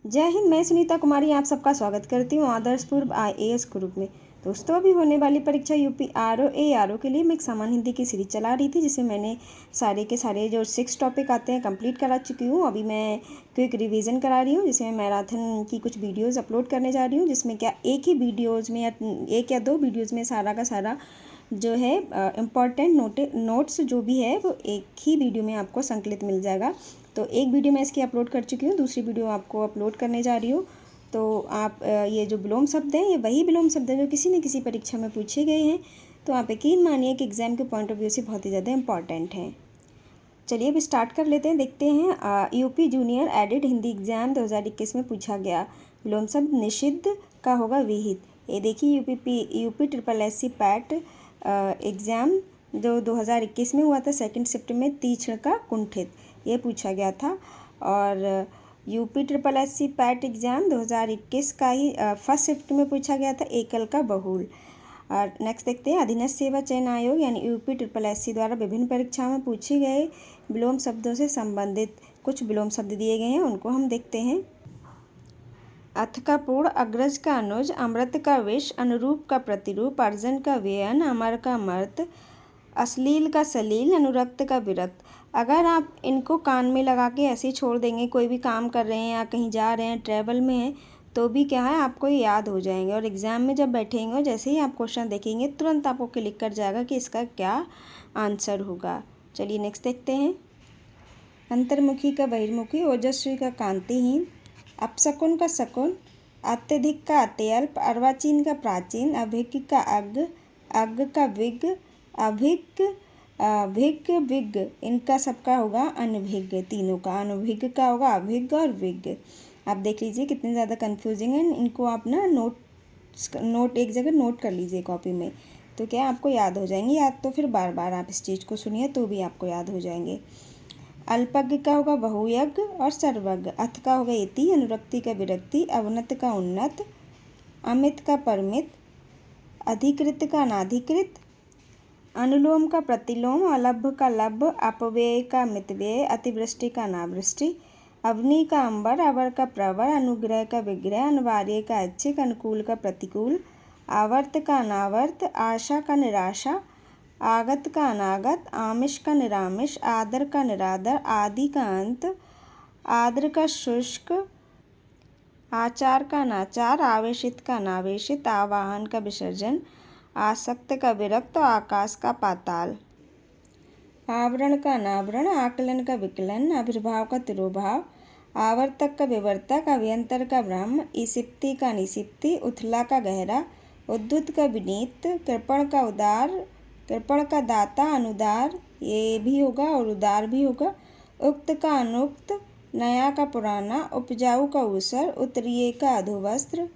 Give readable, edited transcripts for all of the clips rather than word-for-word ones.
जय हिंद। मैं सुनीता कुमारी आप सबका स्वागत करती हूँ आदर्श पूर्व IAS ग्रुप में। दोस्तों, अभी होने वाली परीक्षा यूपी RO ARO के लिए मैं एक सामान्य हिंदी की सीरीज चला रही थी, जिसमें मैंने सारे के सारे जो 6 टॉपिक आते हैं कंप्लीट करा चुकी हूँ। अभी मैं क्विक रिवीजन करा रही हूँ, जिसमें मैराथन की कुछ वीडियोज़ अपलोड करने जा रही हूँ, जिसमें क्या एक ही वीडियोज़ में या एक या दो वीडियोज़ में सारा का सारा जो है इम्पॉर्टेंट नोट्स जो भी है वो एक ही वीडियो में आपको संकलित मिल जाएगा। तो एक वीडियो मैं इसकी अपलोड कर चुकी हूँ, दूसरी वीडियो आपको अपलोड करने जा रही हूँ। तो आप ये जो विलोम शब्द हैं, ये वही विलोम शब्द हैं जो किसी न किसी परीक्षा में पूछे गए हैं। तो आप यकीन मानिए कि एग्ज़ाम के पॉइंट ऑफ व्यू से बहुत ही ज़्यादा इंपॉर्टेंट हैं। चलिए अब स्टार्ट कर लेते हैं। देखते हैं UP junior added Hindi exam 2021 में पूछा गया विलोम शब्द निषिद्ध का होगा विहित। ये देखिए यूपी SSSC पैट एग्ज़ाम जो 2021 में हुआ था, 2 शिफ्ट में तीक्ष्ण का कुंठित, ये पूछा गया था। और यूपी SSSC पैट एग्ज़ाम 2021 का ही फर्स्ट शिफ्ट में पूछा गया था एकल का बहुल। और नेक्स्ट देखते हैं अधीनस्थ सेवा चयन आयोग यानी यूपी SSSC द्वारा विभिन्न परीक्षाओं में पूछे गए विलोम शब्दों से संबंधित कुछ विलोम शब्द दिए गए हैं, उनको हम देखते हैं। अथ का पूर्ण, अग्रज का अनुज, अमृत का विष, अनुरूप का प्रतिरूप, अर्जन का व्ययन, अमर का मर्त, अश्लील का सलील, अनुरक्त का विरक्त। अगर आप इनको कान में लगा के ऐसे ही छोड़ देंगे, कोई भी काम कर रहे हैं या कहीं जा रहे हैं, ट्रैवल में हैं, तो भी क्या है आपको ये याद हो जाएंगे। और एग्ज़ाम में जब बैठेंगे और जैसे ही आप क्वेश्चन देखेंगे, तुरंत आपको क्लिक कर जाएगा कि इसका क्या आंसर होगा। चलिए नेक्स्ट देखते हैं। अंतर्मुखी का बहिर्मुखी, ओजस्वी का कांतिहीन, अपशकुन का शकुन, अत्यधिक का अत्यल्प, अर्वाचीन का प्राचीन, अभिज्ञ का अज्ञ, अज्ञ का विज्ञ, अभिज्ञ भिज्ञ विज्ञ, इनका सबका होगा अनभिज्ञ। तीनों का अनभिज्ञ का होगा अभिज्ञ और विज्ञ। आप देख लीजिए कितने ज़्यादा कन्फ्यूजिंग है। इनको आप ना नोट एक जगह नोट कर लीजिए कॉपी में, तो क्या आपको याद हो जाएंगे। याद तो फिर बार बार आप इस चीज़ को सुनिए तो भी आपको याद हो जाएंगे। अल्पज्ञ का होगा बहुयज्ञ और सर्वज्ञ। अथ का होगा इति, अनुरक्ति का विरक्ति, अवनत का उन्नत, अमित का परमित, अधिकृत का अनाधिकृत, अनुलोम का प्रतिलोम, अलभ्य का लभ्य, अपव्यय का मितव्यय, अतिवृष्टि का अनावृष्टि, अवनी का अंबर, अवर का प्रवर, अनुग्रह का विग्रह, अनिवार्य का ऐच्छिक, अनुकूल का प्रतिकूल, आवर्त का अनावर्त, आशा का निराशा, आगत का अनागत, आमिष का निरामिष, आदर का निरादर, आदि का अंत, आद्र का शुष्क, आचार का अनाचार, आवेशित का अनावेशित, आवाहन का विसर्जन, आसक्त का विरक्त, आकाश का पाताल, आवरण का अनावरण, आकलन का विकलन, आविर्भाव का तिरोभाव, आवर्तक का विवर्तक, अभ्यंतर का ब्रह्म, ईसिप्ति का निसिप्ति, उथला का गहरा, उद्धत का विनीत, कृपण का उदार, कृपण का दाता, अनुदार ये भी होगा और उदार भी होगा, उक्त का अनुक्त, नया का पुराना, उपजाऊ का ऊसर, उत्तरीय का अधोवस्त्र,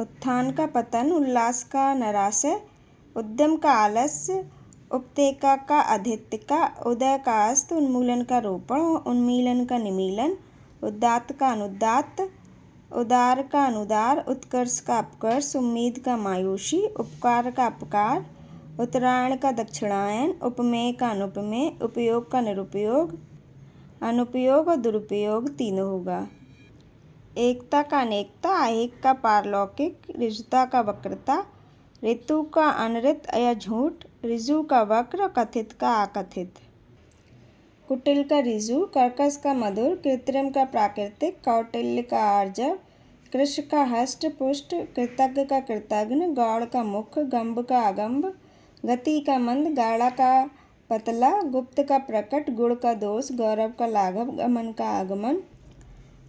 उत्थान का पतन, उल्लास का नराशय, उद्यम का आलस्य, उपतेका का अधित्तिका, उदय का अस्त, उन्मूलन का रोपण, उन्मीलन का निमीलन, उदात्त का अनुदात्त, उदार का अनुदार, उत्कर्ष का अपकर्ष, उम्मीद का मायूसी, उपकार का अपकार, उत्तरायण का दक्षिणायन, उपमेय का अनुपमेय, उपयोग का निरुपयोग, अनुपयोग और दुरुपयोग तीनों होगा। एकता का अनेकता, अहेक का पारलौकिक, ऋजुता का वक्रता, ऋतु का अनृत या झूठ, ऋजु का वक्र, कथित का अकथित, कुटिल का ऋजु, कर्कश का मधुर, कृत्रिम का प्राकृतिक, कौटिल्य का आर्जव, कृश का हष्ट पुष्ट, कृतज्ञ का कृतघ्न, गौड़ का मुख, गंभ का अगम्भ, गति का मंद, गाढ़ा का पतला, गुप्त का प्रकट, गुण का दोष, गौरव का लाघव, गमन का आगमन,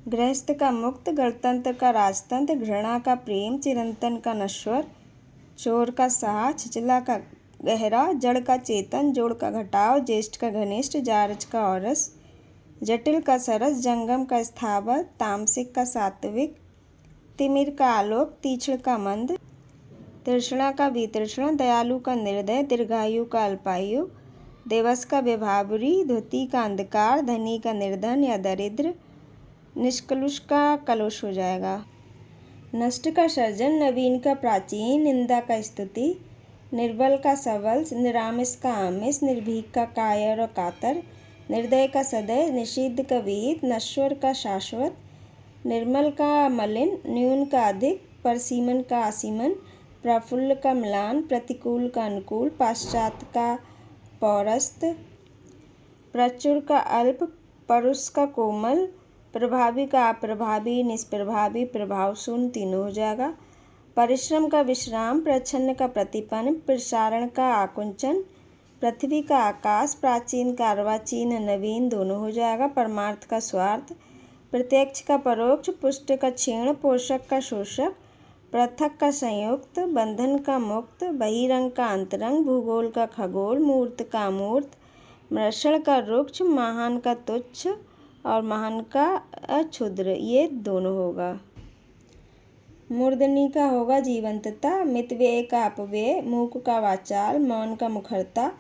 गृहस्थ का मुक्त, गणतंत्र का राजतंत्र, घृणा का प्रेम, चिरंतन का नश्वर, चोर का साह, छिचला का गहरा, जड़ का चेतन, जोड़ का घटाव, ज्येष्ठ का घनिष्ठ, जारज का औरस, जटिल का सरस, जंगम का स्थावर, तामसिक का सात्विक, तिमिर का आलोक, तीक्ष्ण का मंद, तृष्णा का वितृष्ण, दयालु का निर्दय, दीर्घायु का अल्पायु, देवस का विभावरी, धोती का अंधकार, धनी का निर्धन या दरिद्र, निष्कलुष का कलुष हो जाएगा, नष्ट का सर्जन, नवीन का प्राचीन, निंदा का स्तुति, निर्बल का सबल, निरामिष का आमिष, निर्भीक का कायर और कातर, निर्दय का सदय, निषिद्ध का विहित, नश्वर का शाश्वत, निर्मल का मलिन, न्यून का अधिक, परसीमन का आसीमन, प्रफुल्ल का म्लान, प्रतिकूल का अनुकूल, पाश्चात्य का पौरस्त, प्रचुर का अल्प, परुष का कोमल, प्रभावी का अप्रभावी, निष्प्रभावी, प्रभावशून्य, तीनों हो जाएगा। परिश्रम का विश्राम, प्रच्छन्न का प्रतिपन्न, प्रसारण का आकुंचन, पृथ्वी का आकाश, प्राचीन का अर्वाचीन, नवीन, दोनों हो जाएगा। परमार्थ का स्वार्थ, प्रत्यक्ष का परोक्ष, पुष्ट का क्षीण, पोषक का शोषक, पृथक का संयुक्त, बंधन का मुक्त, बहिरंग का अंतरंग, भूगोल का खगोल, मूर्त का अमूर्त, मृषण का रुक्ष, महान का तुच्छ और महान का अक्षुद्र, ये दोनों होगा। मूर्धनी का होगा जीवंतता, मितव्यय का अपव्यय, मूक का वाचाल, मौन का मुखरता,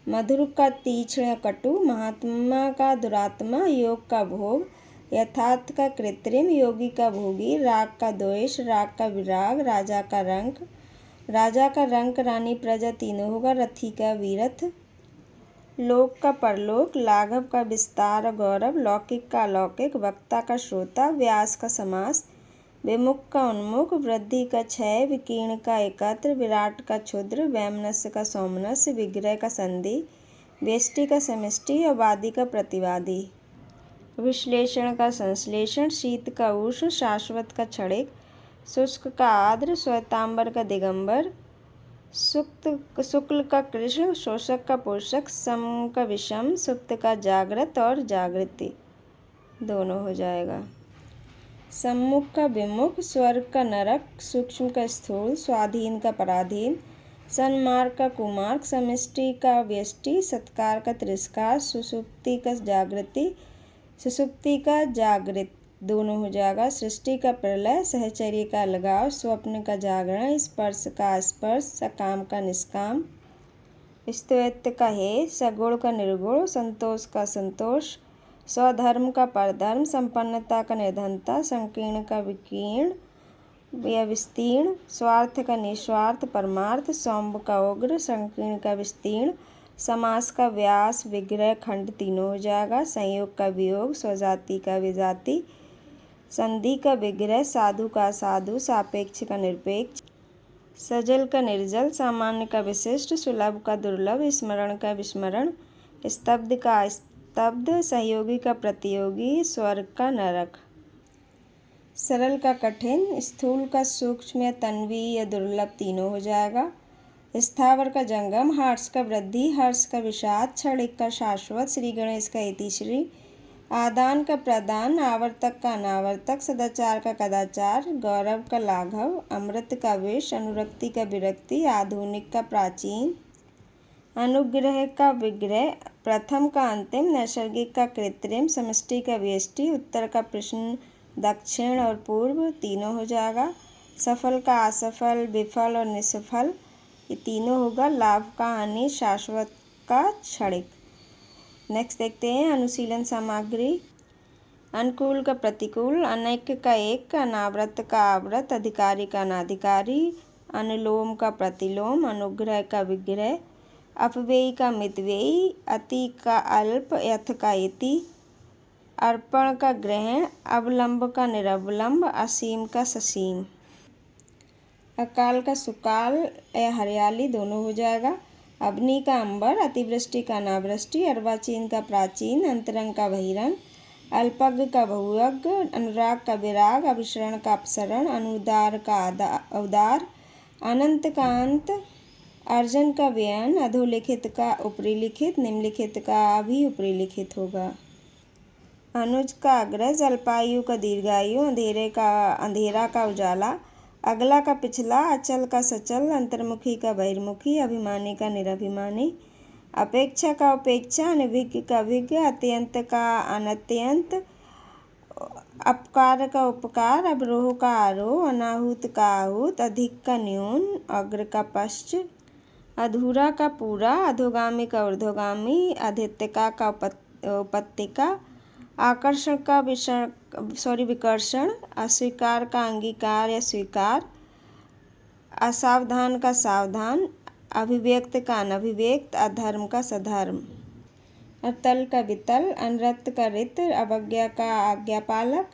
मधुर का तीक्ष्ण कटु, महात्मा का दुरात्मा, योग का भोग, यथार्थ का कृत्रिम, योगी का भोगी, राग का द्वेष, राग का विराग, राजा का रंक, रानी प्रजा, तीनों होगा। रथी का वीरथ, लोक का परलोक, लाघव का विस्तार और गौरव, लौकिक का अलौकिक, वक्ता का श्रोता, व्यास का समास, विमुख का उन्मुख, वृद्धि का क्षय, विकीर्ण का एकत्र, विराट का क्षुद्र, वैमनस्य का सौमनस्य, विग्रह का संधि, व्यष्टि का समष्टि और वादी का प्रतिवादी, विश्लेषण का संश्लेषण, शीत का उष्ण, शाश्वत का क्षणिक, शुष्क का आर्द्र, श्वेतांबर का दिगंबर, शुक्ल का कृष्ण, शोषक का पोषक, सम का विषम, सुप्त का जागृत और जागृति, दोनों हो जाएगा। सम्मुख का विमुख, स्वर्ग का नरक, सूक्ष्म का स्थूल, स्वाधीन का पराधीन, सन्मार्ग का कुमार्ग, समष्टि का व्यष्टि, सत्कार का तिरस्कार, सुसुप्ति का जागृत, दोनों हो जाएगा। सृष्टि का प्रलय, सहचर्य का अलगाव, स्वप्न का जागरण, स्पर्श का स्पर्श, सकाम का निष्काम, स्तुत्य का हे, सगुण का निर्गुण, संतोष का संतोष, स्वधर्म का परधर्म, संपन्नता का निर्धनता, संकीर्ण का विकीर्ण या विस्तीर्ण, स्वार्थ का निस्वार्थ, परमार्थ, सौम्य का उग्र, संकीर्ण का विस्तीर्ण, समास का व्यास, विग्रह, खंड, तीनों हो जाएगा। संयोग का वियोग, स्वजाति का विजाति, संधि का विग्रह, साधु का असाधु, सापेक्ष का निरपेक्ष, सजल का निर्जल, सामान्य का विशिष्ट, सुलभ का दुर्लभ, स्मरण का विस्मरण, स्तब्ध का स्तब्ध, सहयोगी का प्रतियोगी, स्वर्ग का नरक, सरल का कठिन, स्थूल का सूक्ष्म या तन्वी या दुर्लभ, तीनों हो जाएगा। स्थावर का जंगम, हर्ष का वृद्धि, हर्ष का विषाद, क्षणिक का शाश्वत, श्री गणेश का इतिश्री, आदान का प्रदान, आवर्तक का अनावर्तक, सदाचार का कदाचार, गौरव का लाघव, अमृत का विष, अनुरक्ति का विरक्ति, आधुनिक का प्राचीन, अनुग्रह का विग्रह, प्रथम का अंतिम, नैसर्गिक का कृत्रिम, समष्टि का व्यष्टि, उत्तर का प्रश्न, दक्षिण और पूर्व, तीनों हो जाएगा। सफल का असफल, विफल और निष्फल, ये तीनों होगा। लाभ का हानि, शाश्वत का क्षणिक। नेक्स्ट देखते हैं अनुशीलन सामग्री। अनुकूल का प्रतिकूल, अनैक्य का एक, अनावृत का आवृत, अधिकारी का अनाधिकारी, अनुलोम का प्रतिलोम, अनुग्रह का विग्रह, अपव्ययी का मितव्ययी, अति का अल्प, यथ का इति, अर्पण का ग्रहण, अवलंब का निरवलंब, असीम का ससीम, अकाल का सुकाल या हरियाली, दोनों हो जाएगा। अग्नि का अंबर, अतिवृष्टि का अनावृष्टि, अर्वाचीन का प्राचीन, अंतरंग का बहिरंग, अल्पज्ञ का बहुअज्ञ, अनुराग का विराग, अभिसरण का अपसरण, अनुदार का उदार, अनंत का अंत, अर्जन का व्ययन, अधोलिखित का ऊपरी लिखित, निम्नलिखित का भी ऊपरी लिखित होगा। अनुज का अग्रज, अल्पायु का दीर्घायु, अंधेरा का उजाला, अगला का पिछला, अचल का सचल, अंतर्मुखी का बहिर्मुखी, अभिमानी का निरभिमानी, अपेक्षा का उपेक्षा, अनभिज्ञ का विज्ञ, अत्यंत का अनत्यंत, अपकार का उपकार, अवरोह का आरोह, अनाहूत का आहूत, अधिक का न्यून, अग्र का पश्च, अधूरा का पूरा, अधोगामी का ऊर्ध्वगामी, अधित्यका का उपत्यका, आकर्षण का विकर्षण, अस्वीकार का अंगीकार या स्वीकार, असावधान का सावधान, अभिव्यक्त का अनभिव्यक्त, अधर्म का सधर्म, अतल का वितल, अनृत का रित, अवज्ञा का आज्ञापालक,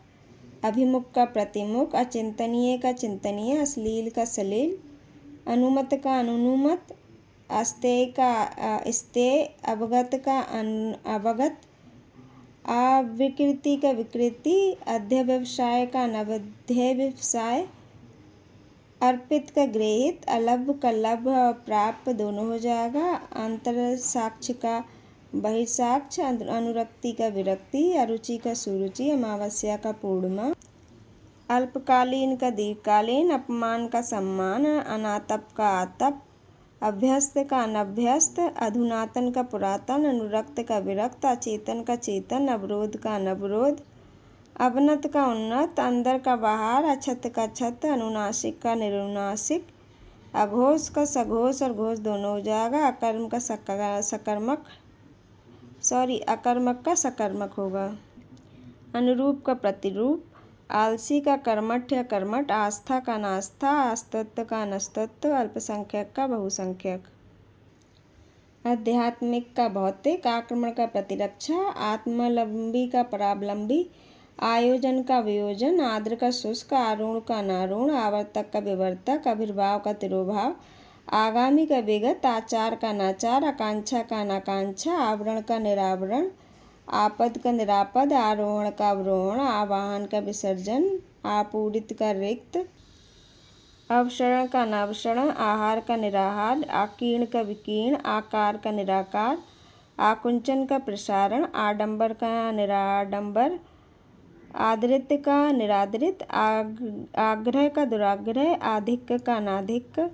अभिमुख का प्रतिमुख, अचिंतनीय का चिंतनीय, अश्लील का सलील, अनुमत का अनुनुमत, अस्तेय का अस्तेय, अवगत का अवगत, अविकृति का विकृति, अध्यवसाय का अनवध्यवसाय, अर्पित का गृहित, अलभ का लभ और प्राप्त दोनों हो जाएगा। अंतर साक्ष्य का बहिर्साक्ष्य, अनुरक्ति का विरक्ति, अरुचि का सुरुचि, अमावस्या का पूर्णिमा, अल्पकालीन का दीर्घकालीन, अपमान का सम्मान, अनातप का आतप, अभ्यस्त का अनभ्यस्त, अधुनातन का पुरातन, अनुरक्त का विरक्त, अचेतन का चेतन, अवरोध का अनवरोध, अवनत का उन्नत, अंदर का बाहर, अछत का छत, अनुनासिक का निरुनासिक, अघोष का सघोष और घोष दोनों हो जाएगा। अकर्म का अकर्मक का सकर्मक होगा। अनुरूप का प्रतिरूप, आलसी का कर्मठ या कर्मठ, आस्था का नास्था, आस्तत्व का अनस्तत्व, अल्पसंख्यक का बहुसंख्यक, आध्यात्मिक का भौतिक, आक्रमण का प्रतिरक्षा, आत्मावलंबी का परावलंबी, आयोजन का वियोजन, आर्द्र का शुष्क, आरूढ़ का अनारूढ़, आवर्तक का विवर्तक, आविर्भाव का तिरोभाव, आगामी का विगत, आचार का अनाचार, आकांक्षा का अनाकांक्षा, आवरण का निरावरण, आपद का निरापद, आरोहण का अवरोहण, आवाहन का विसर्जन, आपूरित का रिक्त, अवसरण का अनावसरण, आहार का निराहार, आकीर्ण का विकीर्ण, आकार का निराकार, आकुंचन का प्रसारण, आडंबर का निराडंबर, आदृत का निरादृत, आग्रह का दुराग्रह, आधिक्य का अनाधिक्य,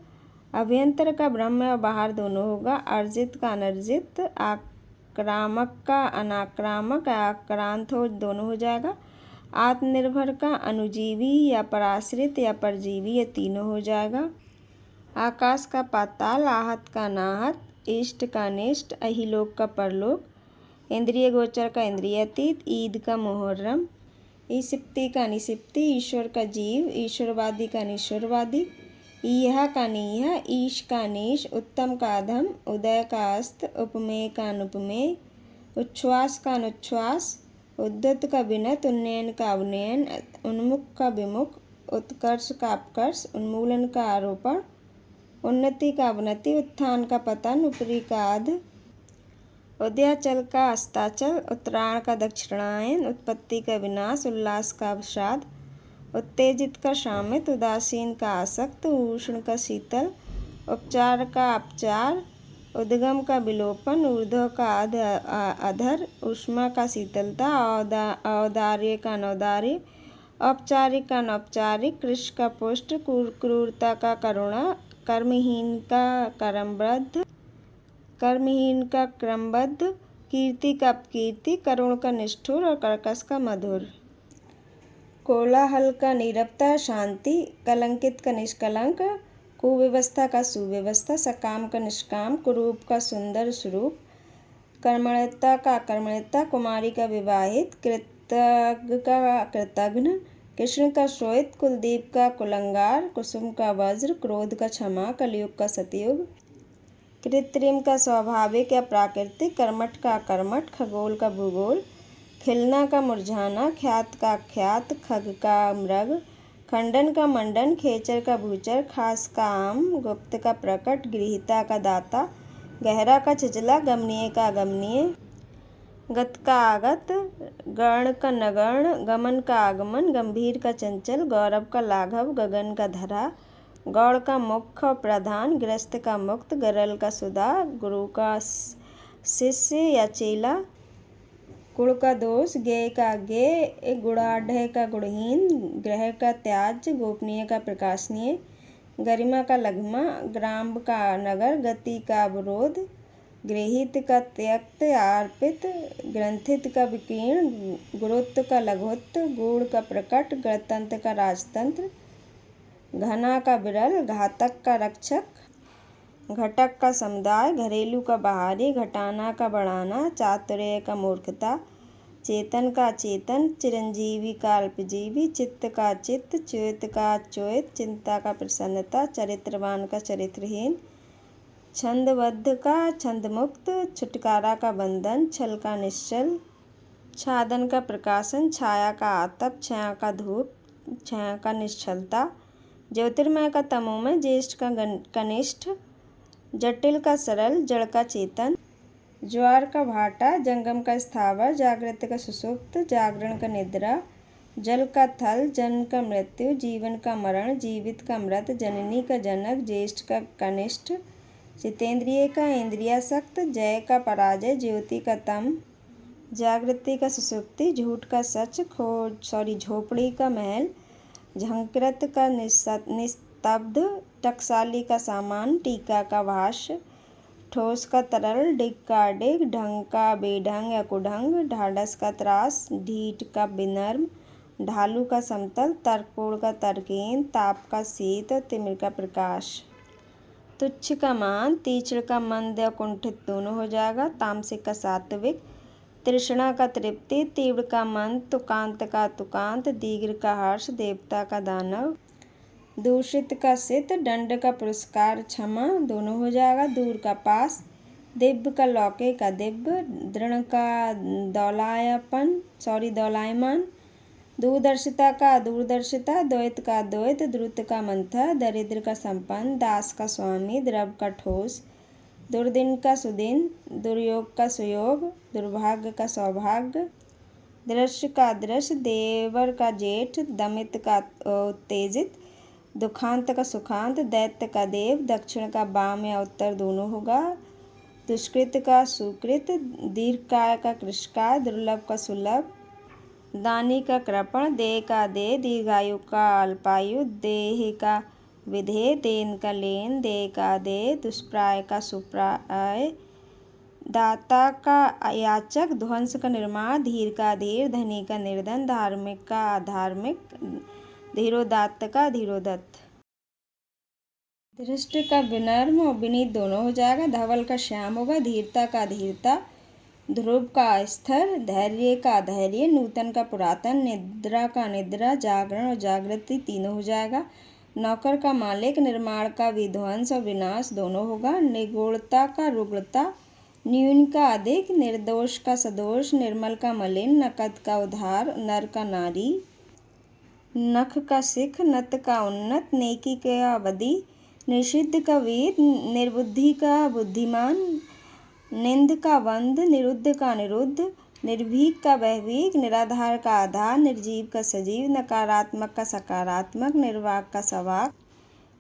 अभ्यंतर का ब्रह्म और बाहर दोनों होगा, अर्जित का अनर्जित, आक्रामक का अनाक्रामक, आक्रांत हो दोनों हो जाएगा, आत्मनिर्भर का अनुजीवी या पराश्रित या परजीवी ये तीनों हो जाएगा, आकाश का पाताल, आहत का अनाहत, इष्ट का अनिष्ट, अहिलोक का परलोक, इंद्रिय गोचर का इंद्रियातीत, ईद का मुहर्रम, ईसिप्ति का निसिप्ति, ईश्वर का जीव, ईश्वरवादी का अनिश्वरवादी, ईहा का नीहा, ईश का नीश, उत्तम का अधम, उदय का अस्त, उपमेय का अनुपमेय, उच्छ्वास का अनुच्छ्वास, उद्धत का विनत, उन्नयन का अवनयन, उन्मुख का विमुख, उत्कर्ष का अपकर्ष, उन्मूलन का आरोपण, उन्नति का अवनति, उत्थान का पतन, उपरी का अध, उदयाचल का अस्ताचल, उत्तरायण का दक्षिणायन, उत्पत्ति का विनाश, उल्लास का अवसाद, उत्तेजित का शामित, उदासीन का आसक्त, उष्ण का शीतल, उपचार का अपचार, उद्गम का विलोपन, ऊर्ध्व का अधर, उष्मा का शीतलता, औदार्य का अनौदार्य, औपचारिक का अनौपचारिक, कृश का पुष्ट, क्रूरता का करुणा, कर्महीन का कर्मबद्ध, कर्महीन का क्रमबद्ध, कीर्ति का अपकीर्ति, करुण का निष्ठुर और कर्कश का मधुर, कोलाहल का नीरवता शांति, कलंकित का निष्कलंक, कुव्यवस्था का सुव्यवस्था, सकाम का निष्काम, कुरूप का सुंदर स्वरूप, कर्मण्यता का अकर्मण्यता, कुमारी का विवाहित, कृतज्ञ का कृतघ्न, कृष्ण का श्वेत, कुलदीप का कुलंगार, कुसुम का वज्र, क्रोध का क्षमा, कलयुग का सतयुग, कृत्रिम का स्वाभाविक या प्राकृतिक, कर्मठ का अकर्मठ, खगोल का भूगोल, खिलना का मुरझाना, ख्यात का अख्यात, खग का मृग, खंडन का मंडन, खेचर का भूचर, खास का आम, गुप्त का प्रकट, गृहीता का दाता, गहरा का छिचला, गमनीय का अगमनीय, गत का आगत, गण का नगण, गमन का आगमन, गंभीर का चंचल, गौरव का लाघव, गगन का धरा, गौड़ का मुख्य और प्रधान, गृहस्थ का मुक्त, गरल का सुधा, गुरु का शिष्य या चेला, गुण का दोष, ज्ञेय का ज्ञेय, गुणाढ़ का गुणहीन, ग्रह का त्याज्य, गोपनीय का प्रकाशनीय, गरिमा का लघिमा, ग्राम का नगर, गति का अवरोध, गृहीत का त्यक्त अर्पित, ग्रंथित का विकीर्ण, गुरुत्व का लघुत्व, गूढ़ का प्रकट, गणतंत्र का राजतंत्र, घना का विरल, घातक का रक्षक, घटक का समुदाय, घरेलू का बाहरी, घटाना का बढ़ाना, चातुर्य का मूर्खता, चेतन का चेतन, चिरंजीवी का अल्पजीवी, चित्त का चित्त, च्युत का च्युत, चिंता का प्रसन्नता, चरित्रवान का चरित्रहीन, छंदबद्ध का छंदमुक्त, छुटकारा का बंधन, छल का निश्चल, छादन का प्रकाशन, छाया का आतप, छाया का धूप, छाया का निश्चलता, ज्योतिर्मय का तमोमय, ज्येष्ठ का कनिष्ठ, जटिल का सरल, जड़ का चेतन, ज्वार का भाटा, जंगम का स्थावर, जागृत का सुषुप्त, जागरण का निद्रा, जल का थल, जन्म का मृत्यु, जीवन का मरण, जीवित का मृत, जननी का जनक, ज्येष्ठ का कनिष्ठ, जितेंद्रिय का इंद्रियासक्त, जय का पराजय, ज्योति का तम, जागृति का सुसुप्ति, झूठ का सच, झोपड़ी का महल, झंकृत का निस्तब्ध, टकसाली का सामान, टीका का भाष्य, ठोस का तरल, डिग का डिग, ढंग का बेढंग या कुढंग, ढाढ़स का त्रास, ढीठ का विनम्र, ढालू का समतल, तर्कपूर्ण का तर्कहीन, ताप का शीत, तिमिर का प्रकाश, तुच्छ का मान, तीक्ष्ण का मंद या कुंठित दोनों हो जाएगा, तामसिक का सात्विक, तृष्णा का तृप्ति, तीव्र का मंद, तुकांत का तुकांत, दीर्घ का हर्ष, देवता का दानव, दूषित का सित, दंड का पुरस्कार, क्षमा दोनों हो जाएगा, दूर का पास, दिव्य का लौके का दिव्य, दृढ़ का दौलायमान, दूरदर्शिता का दूरदर्शिता, द्वैत का द्वैत, द्रुत का मंथर, दरिद्र का संपन्न, दास का स्वामी, द्रव का ठोस, दुर्दिन का सुदिन, दुर्योग का सुयोग, दुर्भाग्य का सौभाग्य, दृश्य का दृश्य, देवर का जेठ, दमित का उत्तेजित, दुखांत का सुखांत, दैत्य का देव, दक्षिण का वाम या उत्तर दोनों होगा, दुष्कृत का सुकृत, दीर्घकाय का कृष्णकाय, दुर्लभ का सुलभ, दानी का कृपण, देह का देह, दीर्घायु का अल्पायु, देह का विधेय, देन का लेन, देह का देह, दुष्प्राय का सुप्राय, दाता का याचक, ध्वंस का निर्माण, धीर का धीर, धनी का निर्धन, धार्मिक का अधार्मिक, धीरोदात्त का धीरोदत्त, धृष्ट का विनम्र और विनीत दोनों हो जाएगा, धवल का श्याम होगा, धीरता का धीरता, ध्रुव का स्थिर, धैर्य का धैर्य, नूतन का पुरातन, निद्रा का निद्रा, जागरण और जागृति तीनों हो जाएगा, नौकर का मालिक, निर्माण का विध्वंस और विनाश दोनों होगा, निगूढ़ता का रुग्णता, न्यून का अधिक, निर्दोष का सदोष, निर्मल का मलिन, नकद का उधार, नर का नारी, नख का सिख, नत का उन्नत, नेकी का अवधि, निषिद्ध का वेद, निर्बुद्धि का बुद्धिमान, निंद का बंध, निरुद्ध का निरुद्ध, निर्भीक का वैभीक, निराधार का आधार, निर्जीव का सजीव, नकारात्मक का सकारात्मक, निर्वाक का सवाक,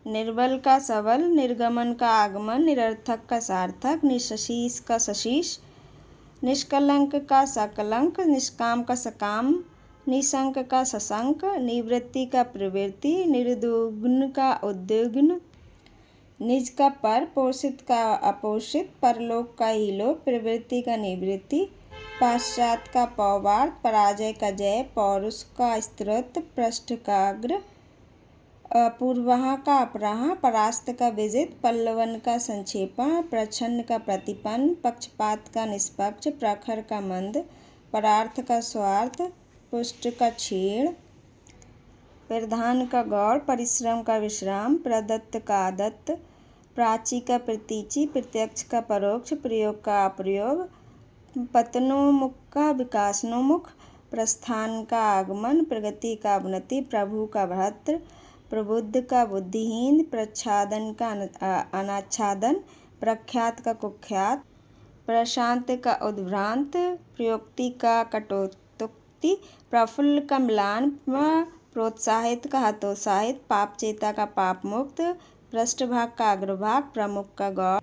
निर्बल का सबल, निर्गमन का आगमन, निरर्थक का सार्थक, निशशीष का शशीष, निष्कलंक का सकलंक, निष्काम का सकाम, निशंक का सशंक, निवृत्ति का प्रवृत्ति, निर्दुग्न का उद्विग्न, निज का पर, पोषित का अपोषित, परलोक का इलोक, प्रवृत्ति का निवृत्ति, पाश्चात का पौवार्थ, पराजय का जय, पौरुष का स्त्रोत, पृष्ठ का अग्र, पूर्वाह का अपराह, परास्त का विजित, पल्लवन का संक्षेपण, प्रच्छन्न का प्रतिपन्न, पक्षपात का निष्पक्ष, प्रखर का मंद, परार्थ का स्वार्थ, पुष्ट का क्षीण, प्रधान का गौड़, परिश्रम का विश्राम, प्रदत्त का आदत्त, प्राची का प्रतीचि, प्रत्यक्ष का परोक्ष, प्रयोग का अप्रयोग, पतनोमुख का विकासनोमुख, प्रस्थान का आगमन, प्रगति का अवनति, प्रभु का भ्रातृ, प्रबुद्ध का बुद्धिहीन, प्रच्छादन का अनाच्छादन, प्रख्यात का कुख्यात, प्रशांत का उद्भ्रांत, प्रयोक्ति का कटोक्ति, प्रफुल्ल का म्लान, प्रोत्साहित का हतोत्साहित, पाप चेता का पाप मुक्त, पृष्ठभाग का अग्रभाग, प्रमुख का गौड़,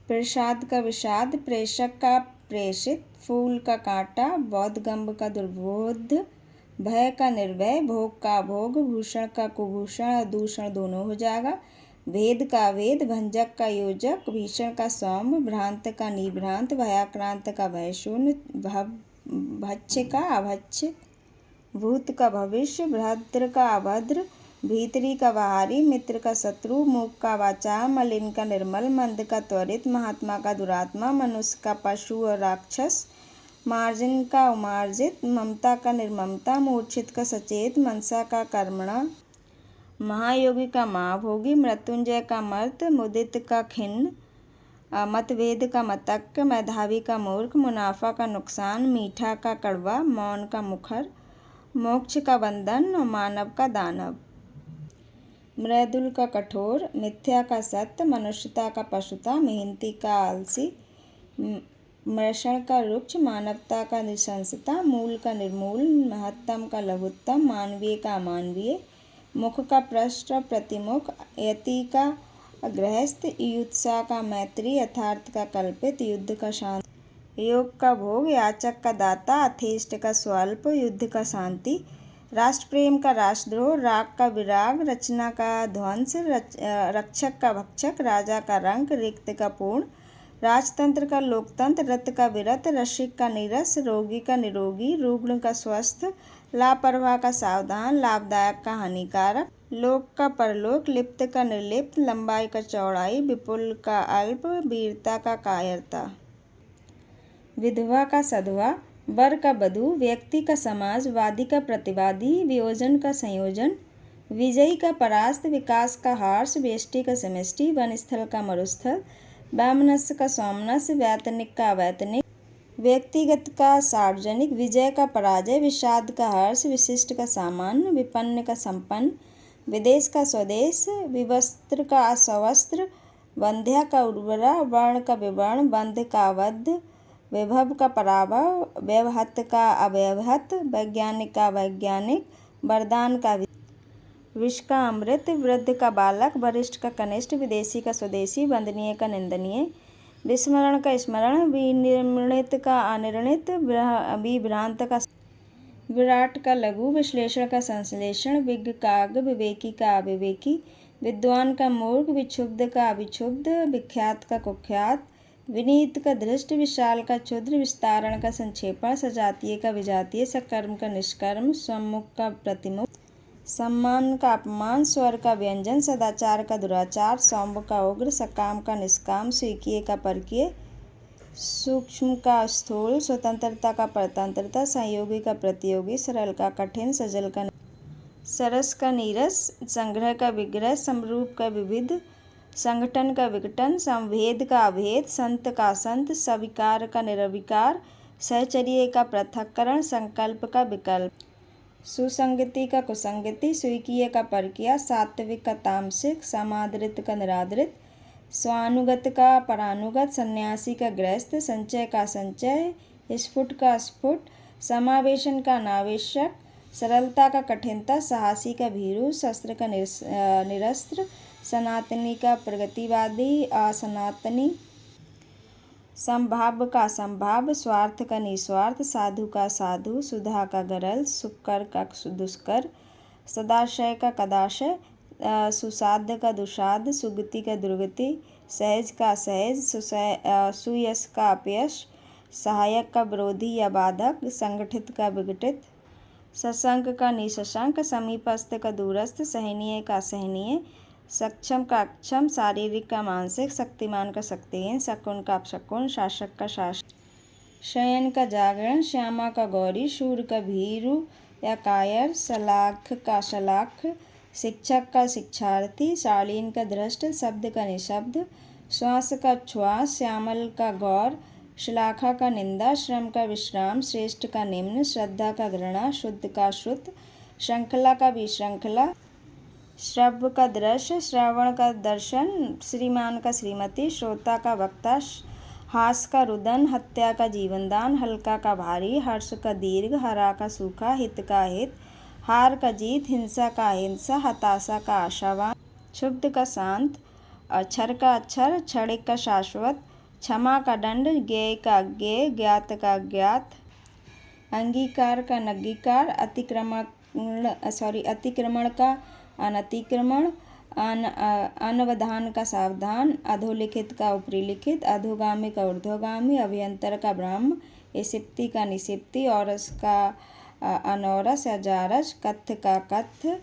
प्रसाद का विषाद, प्रेषक का प्रेषित, फूल का कांटा, बोधगम्भ का दुर्बोध, भय का निर्भय, भोग का भोग, भूषण का कुभूषण और दूषण दोनों हो जाएगा, भेद का वेद, भंजक का योजक, भीषण का सौम्य, भ्रांत का निभ्रांत, भयाक्रांत का भयशून्य, भक्ष्य का अभक्ष्य, भूत का भविष्य, भद्र का अभद्र, भीतरी का बाहरी, मित्र का शत्रु, मूक का वाचा, मलिन का निर्मल, मंद का त्वरित, महात्मा का दुरात्मा, मनुष्य का पशु और राक्षस, मार्जिन का उमार्जित, ममता का निर्ममता, मूर्छित का सचेत, मनसा का कर्मणा, महायोगी का महाभोगी, मृत्युंजय का मर्त, मुदित का खिन्न, मतभेद का मतक, मेधावी का मूर्ख, मुनाफा का नुकसान, मीठा का कड़वा, मौन का मुखर, मोक्ष का बंधन और मानव का दानव, मृदुल का कठोर, मिथ्या का सत्य, मनुष्यता का पशुता, मेहनती का आलसी, मृषण का रुक्ष, मानवता का नृशंसता, मूल का निर्मूल, महत्तम का लघुत्तम, मानवीय का अमानवीय, मुख का पृष्ठ प्रतिमुख, यति का गृहस्थ, युत्सा का मैत्री, यथार्थ का कल्पित, युद्ध का शांति, योग का भोग, याचक का दाता, अथेष्ट का स्वल्प, युद्ध का शांति, राष्ट्र प्रेम का राष्ट्रद्रोह, राग का विराग, रचना का ध्वंस, रक्षक का भक्षक, राजा का रंक, रिक्त का पूर्ण, राजतंत्र का लोकतंत्र, रत का विरत, रसिक का नीरस, रोगी का निरोगी, रुग्ण का स्वस्थ, लापरवाह का सावधान, लाभदायक का हानिकारक, लोक का परलोक, लिप्त का निर्लिप्त, लंबाई का चौड़ाई, विपुल का अल्प, वीरता का कायरता, विधवा का सधवा, वर का वधू, व्यक्ति का समाज, वादी का प्रतिवादी, वियोजन का संयोजन, विजयी का परास्त, विकास का हार्स, व्यष्टि का समष्टि, वनस्थल का मरुस्थल, वामनस्य का सौमनस्य, वैतनिक का अवैतनिक, व्यक्तिगत का सार्वजनिक, विजय का पराजय, विषाद का हर्ष, विशिष्ट का सामान्य, विपन्न का संपन्न, विदेश का स्वदेश, विवस्त्र का असवस्त्र, वंध्या का उर्वरा, वर्ण का विवर्ण, बंध का अबद्ध, विभव का पराभव, व्यवहत का अव्यवहत, वैज्ञानिक का वैज्ञानिक, वरदान का विष का अमृत, वृद्ध का बालक, वरिष्ठ का कनिष्ठ, विदेशी का स्वदेशी, वंदनीय का निंदनीय, विस्मरण का स्मरण, विनिर्णित का अनिर्णित, विभ्रांत का विराट का लघु, विश्लेषण का संश्लेषण, विज्ञ का अज्ञ, विवेकी का अविवेकी, विद्वान का मूर्ख, विक्षुब्ध का अभिक्षुब्ध, विख्यात का कुख्यात, विनीत का धृष्ट, विशाल का क्षुद्र, विस्तारण का संक्षेपण, सजातीय का विजातीय, सकर्म का निष्कर्म, सम्मुख का प्रतिमुख, सम्मान का अपमान, स्वर का व्यंजन, सदाचार का दुराचार, सौम्य का उग्र, सकाम का निष्काम, स्वीकीय का परकीय, सूक्ष्म का स्थूल, स्वतंत्रता का परतंत्रता, सहयोगी का प्रतियोगी, सरल का कठिन, सजल का सरस का नीरस, संग्रह का विग्रह, समरूप का विविध, संगठन का विघटन, संभेद का अभेद, संत का संत, स्वीकार का निरविकार, सहचर्य का पृथक्करण, संकल्प का विकल्प, सुसंगति का कुसंगति, स्वीकीय का परकीय, सात्विक का तामसिक, समादृत का निरादृत, स्वानुगत का परानुगत, सन्यासी का गृहस्थ, संचय का संचय, स्फुट का स्फुट, समावेशन का अनावेशक, सरलता का कठिनता, साहसी का भीरू, शस्त्र का निरस्त्र, सनातनी का प्रगतिवादी, असनातनी, संभाव्य का असंभाव्य, स्वार्थ का निस्वार्थ, साधु का साधु, सुधा का गरल, सुकर का दुष्कर, सदाशय का कदाशय, सुसाध्य का दुसाध्य, सुगति का दुर्गति, सहज का असहज, सुयश का अपयश, सहायक का विरोधी या बाधक, संगठित का विघटित, सशंक का निशंक, समीपस्थ का दूरस्थ, सहनीय का असहनीय, सक्षम का अक्षम, शारीरिक का मानसिक, शक्तिमान का शक्तिहीन, शकुन का अपशकुन, शासक का शासक, शयन का जागरण, श्यामा का गौरी, शूर का भीरु या कायर, सलाख का शलाख, शिक्षक का शिक्षार्थी, शालीन का दृष्ट, शब्द का निशब्द, श्वास का श्वास, श्यामल का गौर, श्लाघा का निंदा, श्रम का विश्राम, श्रेष्ठ का निम्न, श्रद्धा का घृणा, शुद्ध का श्रुत, श्रृंखला का विश्रृंखला, श्रव्य का दृश्य, श्रवण का दर्शन, श्रीमान का श्रीमती, श्रोता का वक्ता, हास का रुदन, हत्या का जीवनदान, हल्का का भारी, हर्ष का दीर्घ, हरा का सूखा, हित का हित, हार का जीत, हिंसा का अहिंसा, हताशा का आशावान, क्षुब्ध का शांत, अक्षर का अक्षर, क्षणिक का शाश्वत, क्षमा का दंड, ज्ञेय का अज्ञेय, ज्ञात का अज्ञात, अंगीकार का नगीकार, अतिक्रमण का अनतिक्रमण, अनवधान का सावधान, अधोलिखित का उपरिलिखित, अधोगामी का ऊर्ध्वगामी, अभ्यंतर का ब्रह्म, इसिप्ति का निसिप्ति, औरस का अनौरस या जारस, कथ्य का कथ्य,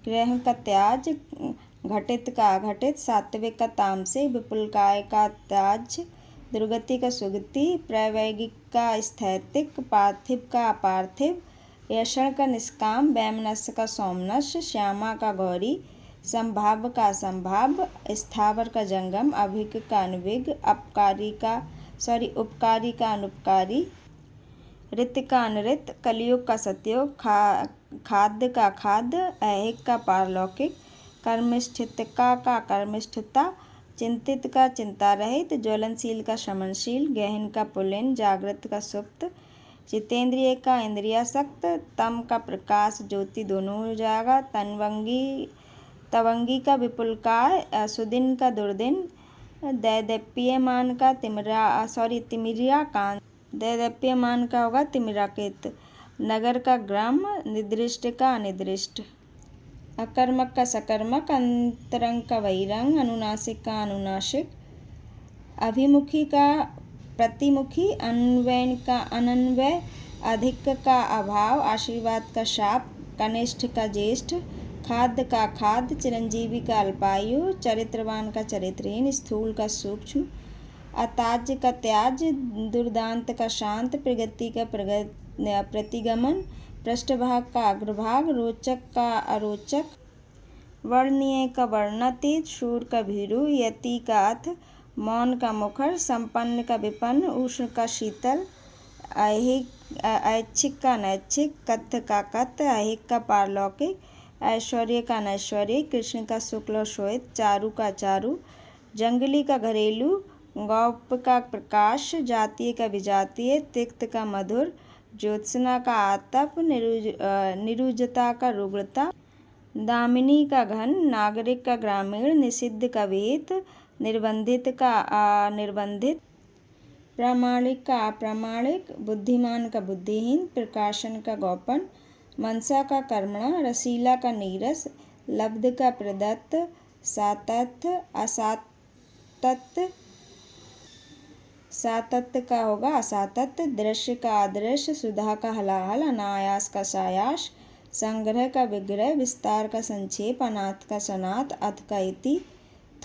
ग्रह का त्याज, घटित का अघटित, सात्विक का तामसिक, विपुलकाय का त्याज, दुर्गति का सुगति, प्रावैगिक का स्थैतिक, पार्थिव का अपार्थिव, यषण का निष्काम, वैमनस्य का सोमनस्य, श्यामा का गौरी, संभाव्य का असंभाव्य, स्थावर का जंगम, अभिज्ञ का अनभिज्ञ, उपकारी का अनुपकारी, ऋत का अनृत, कलयुग का सतयुग, खाद्य का खाद्य, ऐहिक का पारलौकिक, कर्मष्ठिता का कर्मष्ठता, चिंतित का चिंता रहित, ज्वलनशील का शमनशील, गहन का पुलिन, जागृत का सुप्त, जितेंद्रिय का इंद्रियासक्त, तम का प्रकाश ज्योति दोनों हो जाएगा, तवंगी का विपुलकाय, सुदिन का दुर्दिन, दैदप्यमान का दैदप्यमान का होगा तिमिराकृत, नगर का ग्राम, निदृष्ट का अनिदृष्ट, अकर्मक का सकर्मक, अंतरंग का बहिरंग, अनुनासिक का अनुनासिक, अभिमुखी का प्रतिमुखी, अन्वयन का अनन्वय, अधिक का अभाव, आशीर्वाद का शाप, कनिष्ठ का ज्येष्ठ, खाद्य का खाद्य, चिरंजीवी का अल्पायु, चरित्रवान का चरित्रहीन, स्थूल का सूक्ष्म, अताज्य का त्याज, दुर्दांत का शांत, प्रगति का प्रतिगमन, पृष्ठभाग का अग्रभाग, रोचक का अरोचक, वर्णनीय का वर्णातीत, शूर का भीरु, यति का अथ, मौन का मुखर, संपन्न का विपन्न, उष्ण का शीतल, ऐच्छिक का नैच्छिक, कथ्य का कथ्य, ऐहिक का पारलौकिक, ऐश्वर्य का नैश्वर्य, कृष्ण का शुक्ल श्वेत, चारु का चारु, जंगली का घरेलू, गौप का प्रकाश, जातीय का विजातीय, तिक्त का मधुर, ज्योत्सना का आतप, निरुजता का रुग्णता, दामिनी का घन, नागरिक का ग्रामीण, निषिद्ध का विहित, निर्बंधित का अनिर्बंधित, प्रामाणिक का अप्रामाणिक, बुद्धिमान का बुद्धिहीन, प्रकाशन का गौपन, मनसा का कर्मणा, रसीला का नीरस, लब्ध का प्रदत्त, सातत्य असातत्य, सातत्य का होगा असातत्य, दृश्य का अदृश्य, सुधा का हलाहल, अनायास का सायास, संग्रह का विग्रह, विस्तार का संक्षेप, अनाथ का सनाथ, अथ का इति,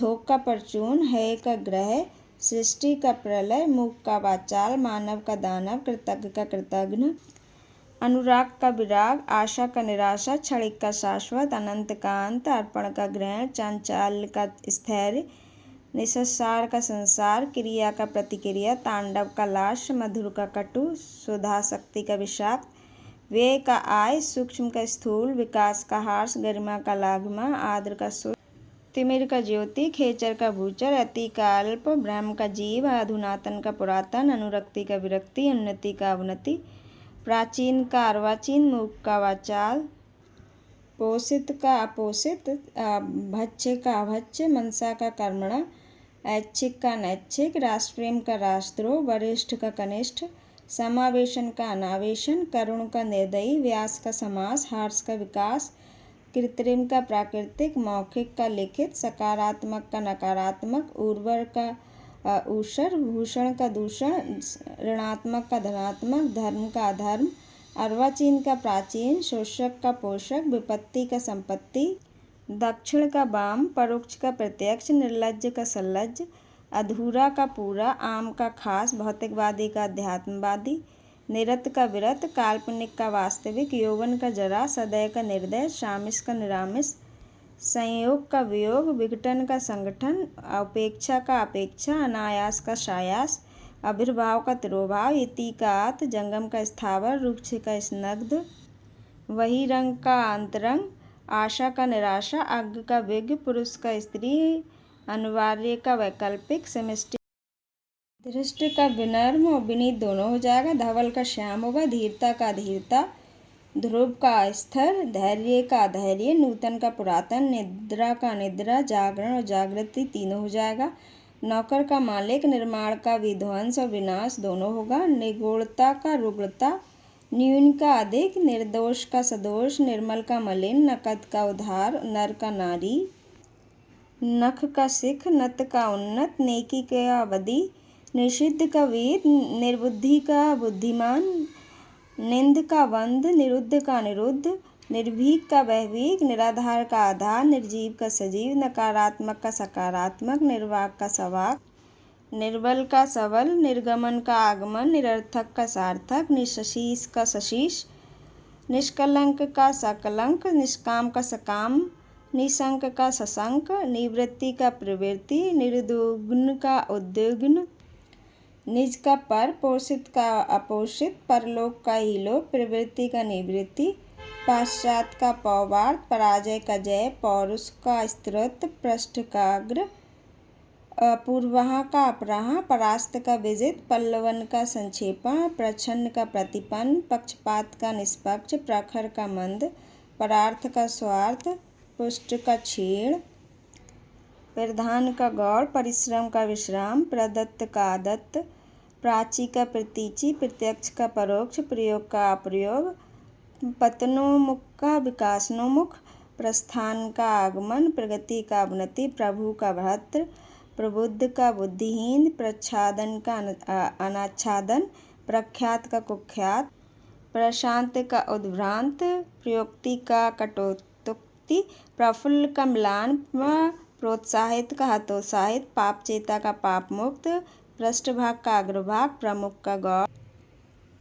थोक का परचून, है का ग्रह, सृष्टि का प्रलय, मूक का वाचाल, मानव का दानव, कृतज्ञ का कृतघ्न, अनुराग का विराग, आशा का निराशा, क्षणिक का शाश्वत, अनंत का अंत, अर्पण का ग्रहण, चांचल्य का स्थैर्य, निस्सार का संसार, क्रिया का प्रतिक्रिया, तांडव का लाश, मधुर का कटु, सुधा शक्ति का विषाक्त, व्यय का आय, सूक्ष्म का स्थूल, विकास का हार्स, गरिमा का लाघिमा, आद्र का सुर, तिमिर का ज्योति, खेचर का भूचर, अति का अल्प, ब्रह्म का जीव, अधुनातन का पुरातन, अनुरक्ति का विरक्ति, उन्नति का अवनति, प्राचीन का अर्वाचीन, मूक का वाचाल, पोषित का अपोषित, भक्ष्य का अभक्ष्य, मनसा का कर्मणा, ऐच्छिक का नैच्छिक, राष्ट्रप्रेम का राष्ट्रद्रोह, वरिष्ठ का कनिष्ठ, समावेशन का अनावेशन, करुण का निर्दयी, व्यास का समास, हार्स का विकास, कृत्रिम का प्राकृतिक, मौखिक का लिखित, सकारात्मक का नकारात्मक, उर्वर का ऊषर, भूषण का दूषण, ऋणात्मक का धनात्मक, धर्म का अधर्म, अर्वाचीन का प्राचीन, शोषक का पोषक, विपत्ति का संपत्ति, दक्षिण का वाम, परोक्ष का प्रत्यक्ष, निर्लज्ज का सल्लज्ज, अधूरा का पूरा, आम का खास, भौतिकवादी का अध्यात्मवादी, निरत का विरत, काल्पनिक का वास्तविक, यौवन का जरा, सदय का निर्दय, शामिस का निरामिस, संयोग का वियोग, विघटन का संगठन, अपेक्षा का अपेक्षा, अनायास का सायास, आविर्भाव का तिरोभाव, इति का आत, जंगम का स्थावर, रुक्ष का स्नग्ध, वही रंग का अंतरंग, आशा का निराशा, अज्ञ का विज्ञ, पुरुष का स्त्री, अनिवार्य का वैकल्पिक, समष्टि दृष्ट का विनम्र और विनीत दोनों हो जाएगा, धवल का श्याम होगा, धीरता का धीरता, ध्रुव का स्थिर, धैर्य का धैर्य, नूतन का पुरातन, निद्रा का निद्रा, जागरण और जागृति तीनों हो जाएगा, नौकर का मालिक, निर्माण का विध्वंस और विनाश दोनों होगा, निगूढ़ता का रुग्णता, न्यून का अधिक, निर्दोष का सदोष, निर्मल का मलिन, नकद का उधार, नर का नारी, नख का सिख, नत का उन्नत, नेकी का बदी, निषिद्ध का वेद, निर्बुद्धि का बुद्धिमान, निंद का बंध, निरुद्ध का निरुद्ध, निर्भीक का वैभीक, निराधार का आधार, निर्जीव का सजीव, नकारात्मक का सकारात्मक, निर्वाक का सवाक, निर्बल का सबल, निर्गमन का आगमन, निरर्थक का सार्थक, निशशीष का शशीष, निष्कलंक का सकलंक, निष्काम का सकाम, निशंक का सशंक, निवृत्ति का प्रवृत्ति, निर्दुग्न का उद्विग्न, निज का पर, पोषित का अपोषित, परलोक का इलोक, प्रवृत्ति का निवृत्ति, पाश्चात का पौवार्थ, पराजय का जय, पौरुष का स्त्रोत, पृष्ठ का अग्र, पूर्वाह का अपराह, परास्त का विजित, पल्लवन का संक्षेपण, प्रच्छन्न का प्रतिपन्न, पक्षपात का निष्पक्ष, प्रखर का मंद, परार्थ का स्वार्थ, पुष्ट का क्षीण, प्रधान का गौड़, परिश्रम का विश्राम, प्रदत्त का आदत्त, प्राची का प्रतीचि, प्रत्यक्ष का परोक्ष, प्रयोग का अप्रयोग, पतनोमुख का विकासनोमुख, प्रस्थान का आगमन, प्रगति का अवनति, प्रभु का भ्रातृ, प्रबुद्ध का बुद्धिहीन, प्रच्छादन का अनाच्छादन, प्रख्यात का कुख्यात, प्रशांत का उद्भ्रांत, प्रयोक्ति का कटोक्ति, प्रफुल्ल का म्लान, प्रोत्साहित का हतोत्साहित, पाप चेता का पाप मुक्त, पृष्ठभाग का अग्रभाग, प्रमुख का गौड़,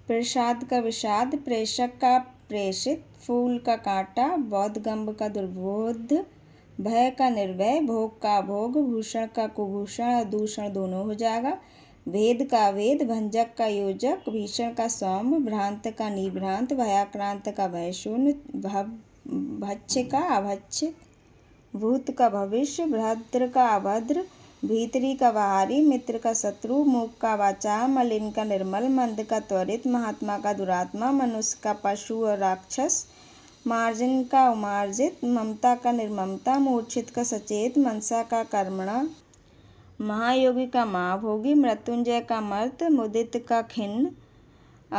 प्रसाद का विषाद, प्रेषक का प्रेषित, फूल का कांटा, बोधगम्भ का दुर्बोध, भय का निर्भय, भोग का भोग, भूषण का कुभूषण और दूषण दोनों हो जाएगा, भेद का भेद, भंजक का योजक, भीषण का सौम्य, भ्रांत का निभ्रांत, भयाक्रांत का भयशून्य, भक्ष्य का अभक्ष्य, भूत का भविष्य, भद्र का अभद्र, भीतरी का बाहरी, मित्र का शत्रु, मूक का वाचा, मलिन का निर्मल, मंद का त्वरित, महात्मा का दुरात्मा, मनुष्य का पशु और राक्षस, मार्जन का उमार्जित, ममता का निर्ममता, मूर्छित का सचेत, मनसा का कर्मणा, महायोगी का महाभोगी, मृत्युंजय का मर्त, मुदित का खिन्न,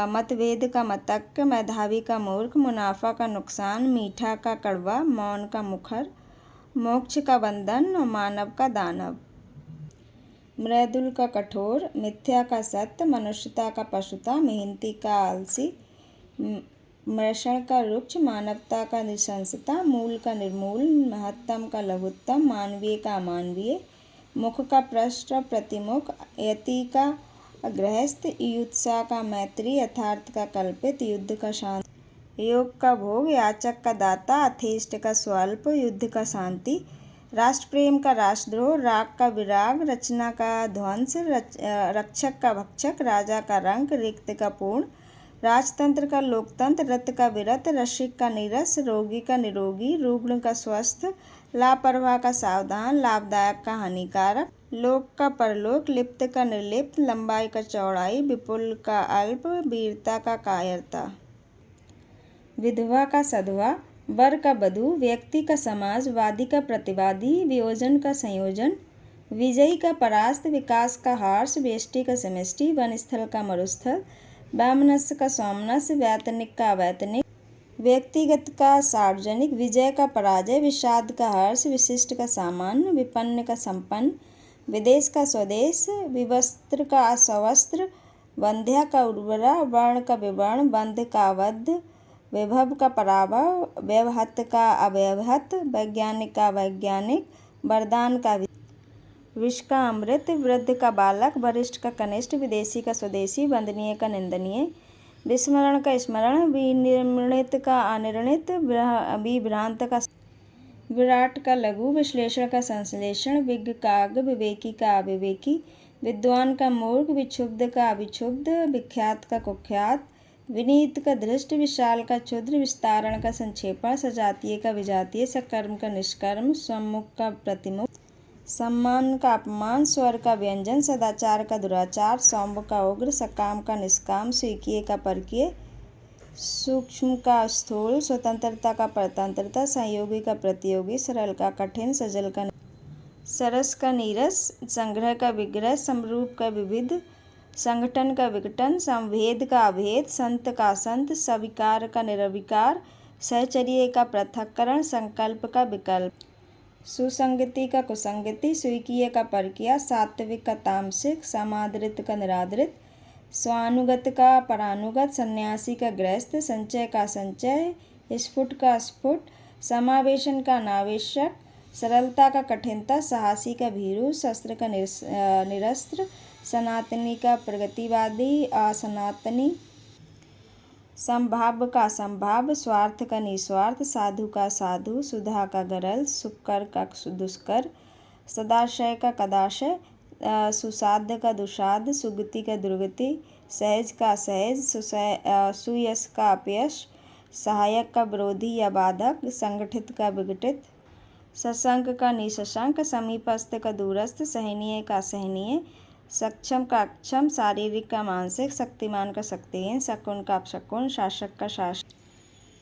मतभेद का मतज्ञ, मेधावी का मूर्ख, मुनाफा का नुकसान, मीठा का कड़वा, मौन का मुखर, मोक्ष का बंधन और मानव का दानव, मृदुल का कठोर, मिथ्या का सत्य, मनुष्यता का पशुता, मेहनती का आलसी, मृषण का रुक्ष, मानवता का निशंसता, मूल का निर्मूल, महत्तम का लघुत्तम, मानवीय का अमानवीय, मुख का पृष्ठ प्रतिमुख, यति का गृहस्थ, युत्सा का मैत्री, यथार्थ का कल्पित, युद्ध का शांत, योग का भोग, याचक का दाता, अथेष्ट का स्वल्प, युद्ध का शांति, राष्ट्र प्रेम का राष्ट्रद्रोह, राग का विराग, रचना का ध्वंस, रक्षक का भक्षक, राजा का रंक, रिक्त का पूर्ण, राजतंत्र का लोकतंत्र, रत का विरत, रसिक का नीरस, रोगी का निरोगी, रुग्ण का स्वस्थ, लापरवाह का सावधान, लाभदायक का हानिकारक, लोक का परलोक, लिप्त का निर्लिप्त, लंबाई का चौड़ाई, विपुल का अल्प, वीरता का कायरता, विधवा का सधवा, वर का वधू, व्यक्ति का समाज, वादी का प्रतिवादी, वियोजन का संयोजन, विजयी का परास्त, विकास का हार्स, व्यष्टि का समष्टि, वनस्थल का मरुस्थल, वामनस्य का सोमनस्य, वैतनिक का अवैतनिक, व्यक्तिगत का सार्वजनिक, विजय का पराजय, विषाद का हर्ष, विशिष्ट का सामान्य, विपन्न का संपन्न, विदेश का स्वदेश, विवस्त्र का अस्वस्त्र, वंध्या का उर्वरा, वर्ण का विवर्ण, बंध का अबद्ध, विभव का पराभव, व्यवहत का अव्यवहत, वैज्ञानिक का वैज्ञानिक, वरदान का विष का अमृत, वृद्ध का बालक, वरिष्ठ का कनिष्ठ, विदेशी का स्वदेशी, वंदनीय का निंदनीय, विस्मरण का स्मरण, विनिर्णित का अनिर्णित, विभ्रांत का विराट का लघु, विश्लेषण का संश्लेषण, विज्ञ का अज्ञ, विवेकी का अविवेकी, विद्वान का मूर्ख, विक्षुब्ध का अभिक्षुब्ध, विख्यात का कुख्यात, विनीत का धृष्ट, विशाल का क्षुद्र, विस्तारण का संक्षेपण, सजातीय का विजातीय, सकर्म का निष्कर्म, सम्मुख का प्रतिमुख, सम्मान का अपमान, स्वर का व्यंजन, सदाचार का दुराचार, सौम्य का उग्र, सकाम का निष्काम, स्वीकीय का परकीय, सूक्ष्म का स्थूल, स्वतंत्रता का परतंत्रता, संयोगी का प्रतियोगी, सरल का कठिन, सजल का सरस का नीरस, संग्रह का विग्रह, समरूप का विविध, संगठन का विघटन, संभेद का अभेद, संत का संत, सविकार का निरविकार, सहचर्य का पृथक्करण, संकल्प का विकल्प, सुसंगति का कुसंगति, स्वीकीय का परकीय, सात्विक का तामसिक, समादृत का निरादृत, स्वानुगत का परानुगत, सन्यासी का गृहस्थ, संचय का संचय, स्फुट का स्फुट, समावेशन का अनावेशक, सरलता का कठिनता, साहसी का भीरू, शस्त्र का निरस्त्र, सनातनी का प्रगतिवादी, असनातनी, संभाव्य का संभाव्य, स्वार्थ का निस्वार्थ, साधु का साधु, सुधा का गरल, सुकर का दुष्कर, सदाशय का कदाशय, सुसाध्य का दुसाध्य, सुगति का दुर्गति, सहज का सहज, सुयश का अपयश, सहायक का विरोधी या बाधक, संगठित का विघटित, सशंक का निशंक, समीपस्थ का दूरस्थ, सहनीय का सहनीय, सक्षम का अक्षम, शारीरिक का मानसिक, शक्तिमान का शक्तिहीन, शकुन का अपशकुन, शासक का शासक,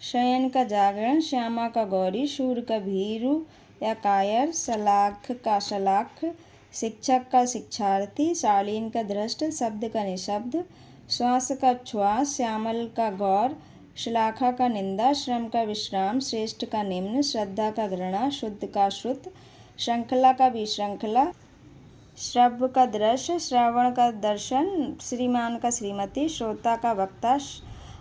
शयन का जागरण, श्यामा का गौरी, शूर का भीरु या कायर, सलाख का शलाख, शिक्षक का शिक्षार्थी, शालीन का दृष्ट, शब्द का निशब्द, श्वास का श्वास, श्यामल का गौर, श्लाघा का निंदा, श्रम का विश्राम, श्रेष्ठ का निम्न, श्रद्धा का घृणा, शुद्ध का श्रुत, श्रृंखला का विश्रृंखला, श्रव्य का दृश्य, श्रवण का दर्शन, श्रीमान का श्रीमती, श्रोता का वक्ता,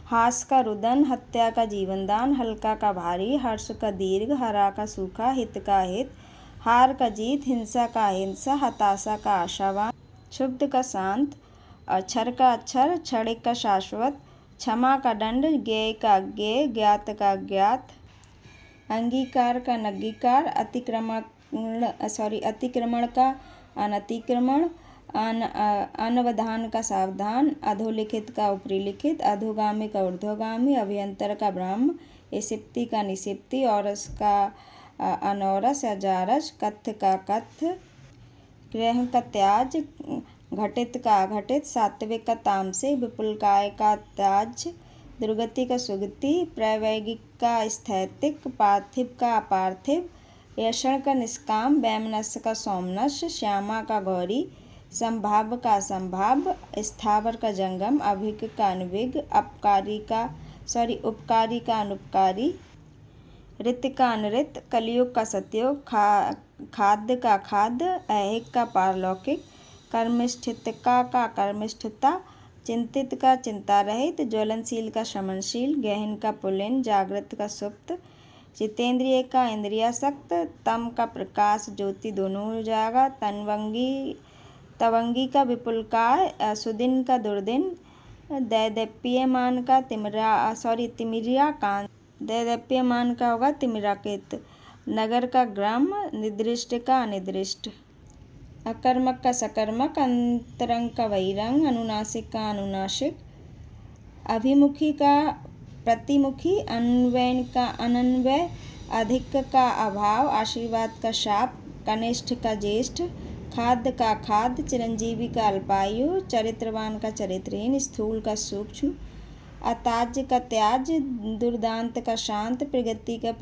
हास का रुदन, हत्या का जीवनदान, हल्का का भारी, हर्ष का दीर्घ, हरा का सूखा, हित का हित, हार का जीत, हिंसा का अहिंसा, हताशा का आशावान, क्षुब्ध का शांत, अक्षर का अक्षर, क्षणिक का शाश्वत, क्षमा का दंड, ज्ञेय का ज्ञेय, ज्ञात का ज्ञात, अंगीकार का नगीकार, अतिक्रमण का अनतिक्रमण, अनवधान का सावधान, अधोलिखित का उपरिलिखित, अधोगामी का ऊर्ध्वगामी, अभ्यंतर का ब्रह्म, एसिप्ति का निसिप्ति, औरस का अनौरस या जारस, कथ्य का कथ्य, ग्रह का त्याज, घटित का अघटित, सात्विक का तामसिक, विपुलकाय का त्याज, दुर्गति का सुगति, प्रवैगिक का स्थैतिक, पार्थिव का अपार्थिव, यक्षण का निष्काम, वैमनस्य का सोमनस्य, श्यामा का गौरी, संभाव्य का असंभाव्य, स्थावर का जंगम, अभिज्ञ का अनभिज्ञ, उपकारी का अनुपकारी, ऋत का अनृत, कलयुग का सतयुग, खाद्य का खाद्य, ऐहिक का पारलौकिक, कर्मस्थित का कर्मस्थता, चिंतित का चिंता रहित, ज्वलनशील का श्रमणशील, गहन का पुलिन, जागृत का सुप्त, जितेंद्रिय का इंद्रियासक्त, तम का प्रकाश ज्योति दोनों उजागा, तवंगी का विपुलकाय, सुदिन का दुर्दिन, दैदप्यमान का तिमिरिया कांत, दैदप्यमान का होगा तिमिराकृत, नगर का ग्राम, निर्दिष्ट का अनिर्दिष्ट, अकर्मक का सकर्मक, अंतरंग का बहिरंग, अनुनासिक का अनुनासिक, अभिमुखी का प्रतिमुखी, अन्वयन का अनन्वय, अधिक का अभाव, आशीर्वाद का शाप, कनिष्ठ का ज्येष्ठ, खाद्य का खाद्य, चिरंजीवी का अल्पायु, चरित्रवान का चरित्रहीन, स्थूल का सूक्ष्म, अताज्य का त्याज, दुर्दांत का शांत, प्रगति का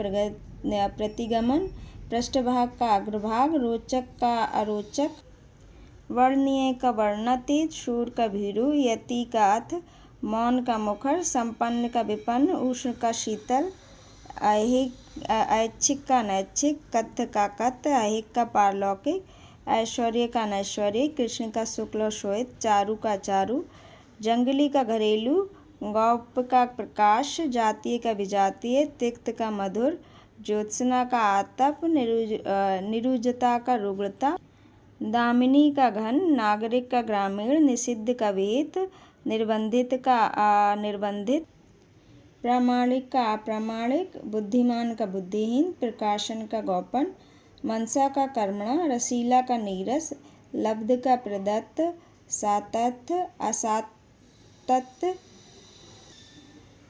प्रतिगमन, पृष्ठभाग का अग्रभाग, रोचक का अरोचक, वर्णनीय का वर्णातीत, शूर का भीरु, यति का अथ, मौन का मुखर, संपन्न का विपन्न, उष्ण का शीतल, ऐच्छिक का नैच्छिक, कथ्य का कथ्य, ऐहिक का पारलौकिक, ऐश्वर्य का नैश्वर्य, कृष्ण का शुक्ल श्वेत, चारु का चारु, जंगली का घरेलू, गौप का प्रकाश, जातीय का विजातीय, तिक्त का मधुर, ज्योत्सना का आतप, निरुजता का रुग्णता, दामिनी का घन, नागरिक का ग्रामीण, निषिद्ध का विहित, निर्बंधित का अनिर्बंधित, प्रामाणिक का अप्रामाणिक, बुद्धिमान का बुद्धिहीन, प्रकाशन का गौपन, मनसा का कर्मणा, रसीला का नीरस, लब्ध का प्रदत्त, सातत्य असातत्य,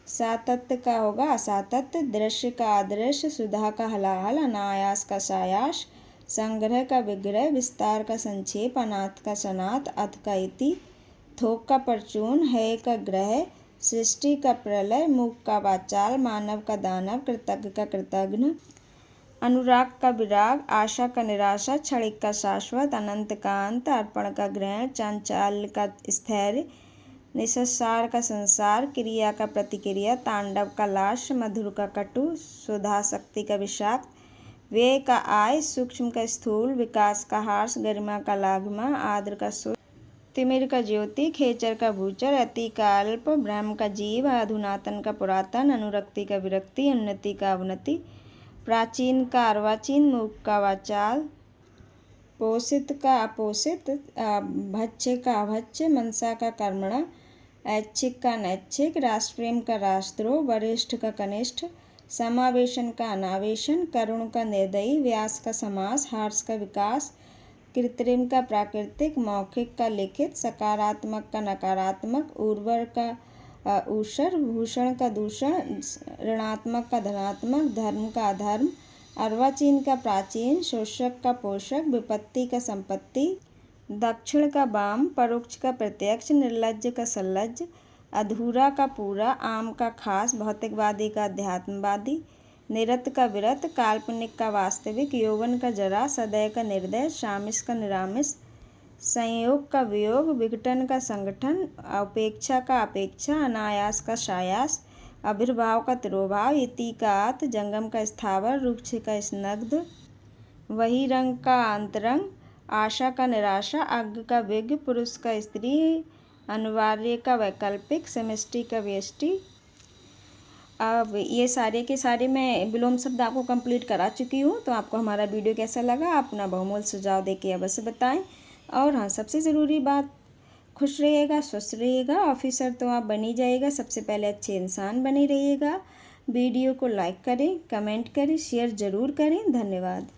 सातत्य का होगा असातत्य, दृश्य का अदृश्य, सुधा का हलाहल, अनायास का सायास, संग्रह का विग्रह, विस्तार का संक्षेप, अनाथ का सनाथ, अथ का इति, थोक का परचून, है का ग्रह, सृष्टि का प्रलय, मूक का वाचाल, मानव का दानव, कृतज्ञ का कृतघ्न, अनुराग का विराग, आशा का निराशा, क्षणिक का शाश्वत, अनंत का अंत, अर्पण का ग्रहण, चांचल्य का स्थैर्य, निस्सार का संसार, क्रिया का प्रतिक्रिया, तांडव का लाश, मधुर का कटु, सुधा शक्ति का विषाक्त, व्यय का आय, सूक्ष्म का स्थूल, विकास का हार्स, गरिमा का लाघमा, आद्र का सुर, तिमिर का ज्योति, खेचर का भूचर, अति का अल्प, ब्रह्म का जीव, अधुनातन का पुरातन, अनुरक्ति का विरक्ति, उन्नति का अवनति, प्राचीन का अर्वाचीन, मूक का वाचाल, पोषित का अपोषित, भक्ष्य का अभक्ष्य, मनसा का कर्मणा, ऐच्छिक का नैच्छिक, राष्ट्रप्रेम का राष्ट्रद्रोह, वरिष्ठ का कनिष्ठ, समावेशन का अनावेशन, करुण का निर्दयी, व्यास का समास, हार्स का विकास, कृत्रिम का प्राकृतिक, मौखिक का लिखित, सकारात्मक का नकारात्मक, उर्वर का ऊषर, भूषण का दूषण, ऋणात्मक का धनात्मक, धर्म का अधर्म, अर्वाचीन का प्राचीन, शोषक का पोषक, विपत्ति का संपत्ति, दक्षिण का वाम, परोक्ष का प्रत्यक्ष, निर्लज्ज का सल्लज्ज, अधूरा का पूरा, आम का खास, भौतिकवादी का अध्यात्मवादी, निरत का विरत, काल्पनिक का वास्तविक, यौवन का जरा, सदय का निर्दय, शामिस का निरामिस, संयोग का वियोग, विघटन का संगठन, उपेक्षा का अपेक्षा, अनायास का सायास, आविर्भाव का तिरोभाव, इति का आत, जंगम का स्थावर, रुक्ष का स्नग्ध, वही रंग का अंतरंग, आशा का निराशा, अज्ञ का विज्ञ, पुरुष का स्त्री, अनिवार्य का वैकल्पिक, समष्टि का व्यष्टि। अब ये सारे के सारे मैं विलोम शब्द आपको कंप्लीट करा चुकी हूँ। तो आपको हमारा वीडियो कैसा लगा, आप अपना बहुमूल्य सुझाव देके अवश्य बताएं। और हाँ, सबसे ज़रूरी बात, खुश रहिएगा, स्वस्थ रहिएगा, ऑफिसर तो आप बन ही जाइएगा, सबसे पहले अच्छे इंसान बने रहिएगा। वीडियो को लाइक करें, कमेंट करें, शेयर ज़रूर करें। धन्यवाद।